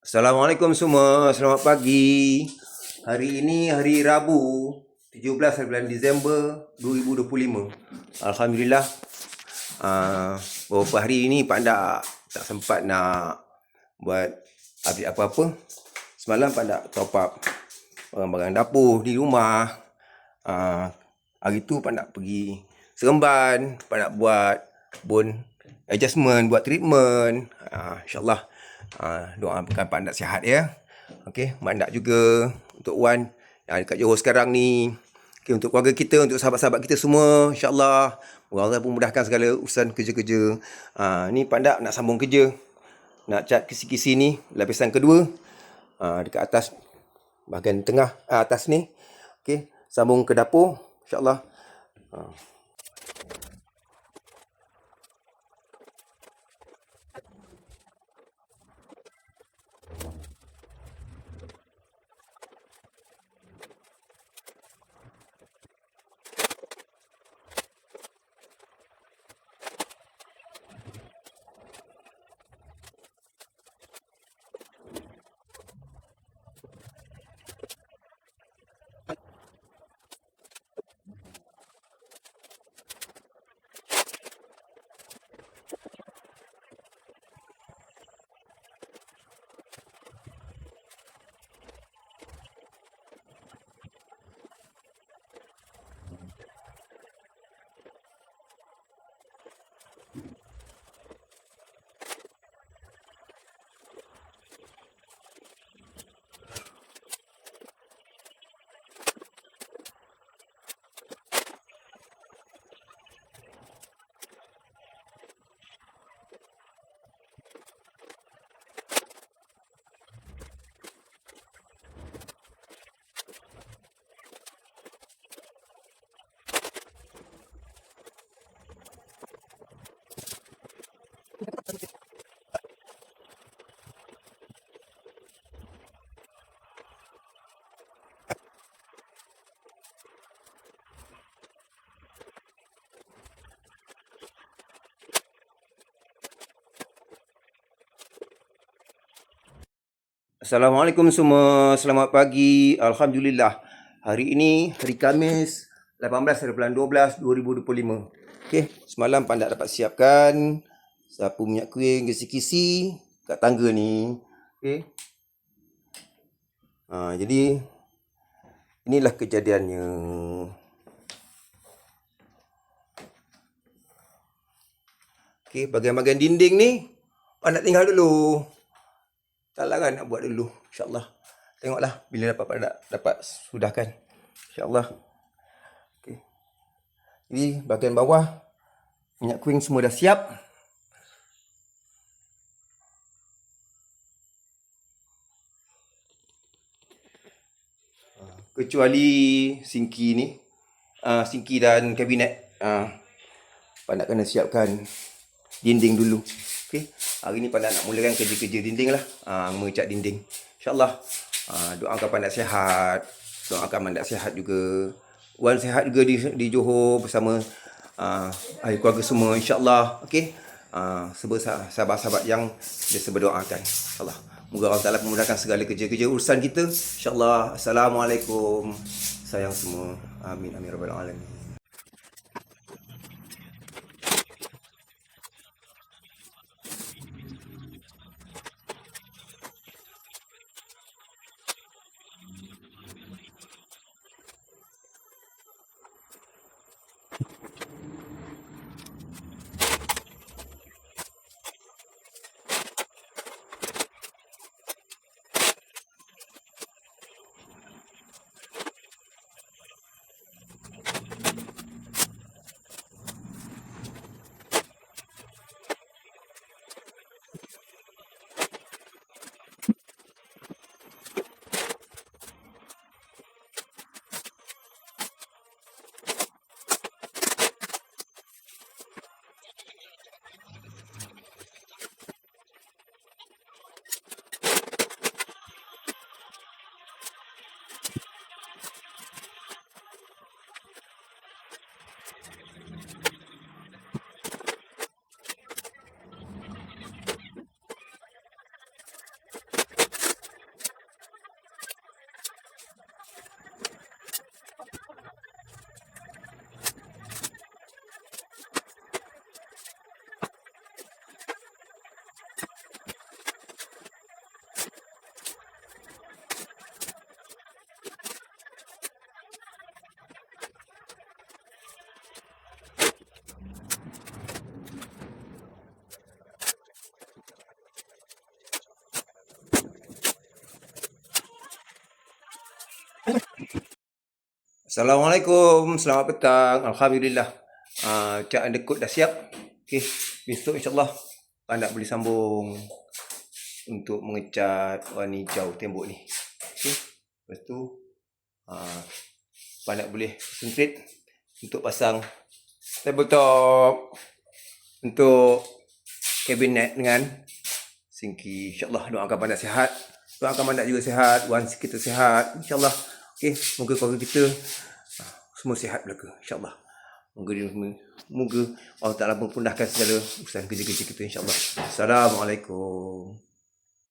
Assalamualaikum semua, selamat pagi. Hari ini hari Rabu, 17 bulan Disember 2025. Alhamdulillah, beberapa hari ini Pak Ndak tak sempat nak buat update apa-apa. Semalam Pak Ndak top up barang-barang dapur di rumah. Hari tu Pak Ndak pergi Seremban, Pak Ndak buat bone adjustment, buat treatment. InsyaAllah doakan Pak Ndak sihat ya. Okey, Mak Ndak juga, untuk Wan yang dekat Johor sekarang ni. Okey, untuk keluarga kita, untuk sahabat-sahabat kita semua, insya-Allah moga Allah pun mudahkan segala urusan kerja-kerja. Ni Pak Ndak nak sambung kerja. Nak cat kisi-kisi ni lapisan kedua. Dekat atas bahagian tengah atas ni. Okey, sambung ke dapur insya-Allah. Assalamualaikum semua, selamat pagi. Alhamdulillah, hari ini hari Khamis 18 bulan 12 2025. Okey, semalam Pak Ndak dapat siapkan sapu minyak kuih, kisi-kisi kat tangga ni. Okey. Jadi inilah kejadiannya. Okey, bahagian-bahagian dinding ni Pak Ndak tinggal dulu. Tak larang nak buat dulu, insya-Allah. Tengoklah bila dapat sudahkan, insya-Allah. Okey. Jadi bahagian bawah minyak kuning semua dah siap. Kecuali sinki ni, sinki dan kabinet. Pak Ndak kena siapkan dinding dulu. Okey, hari ni Pak Ndak nak mulakan kerja-kerja dinding lah. Mengecat dinding. InsyaAllah. Doakan Pak Ndak sihat. Doakan Mak Ndak sihat juga. Wan sihat juga di Johor bersama ahli keluarga semua, insyaAllah. Okey. Sahabat-sahabat yang biasa berdoakan, insyaAllah. Moga Allah Ta'ala memudahkan segala kerja-kerja urusan kita, insyaAllah. Assalamualaikum. Sayang semua. Amin. Amin. Rabbal Alamin. Assalamualaikum, selamat petang. Alhamdulillah. Cak Undercoat dah siap. Okey, besok insyaAllah Pak boleh sambung untuk mengecat warna hijau tembok ni. Okey, lepas tu Pak boleh concentrate untuk pasang tabletop, untuk kabinet dengan sinki. InsyaAllah doakan Pak sihat. Doakan Pak juga sihat. Wan kita sihat. InsyaAllah. Okey, moga keluarga kita semua sihat belaka. InsyaAllah. Moga Allah Ta'ala mempermudahkan segala urusan kerja-kerja kita insyaAllah. Assalamualaikum.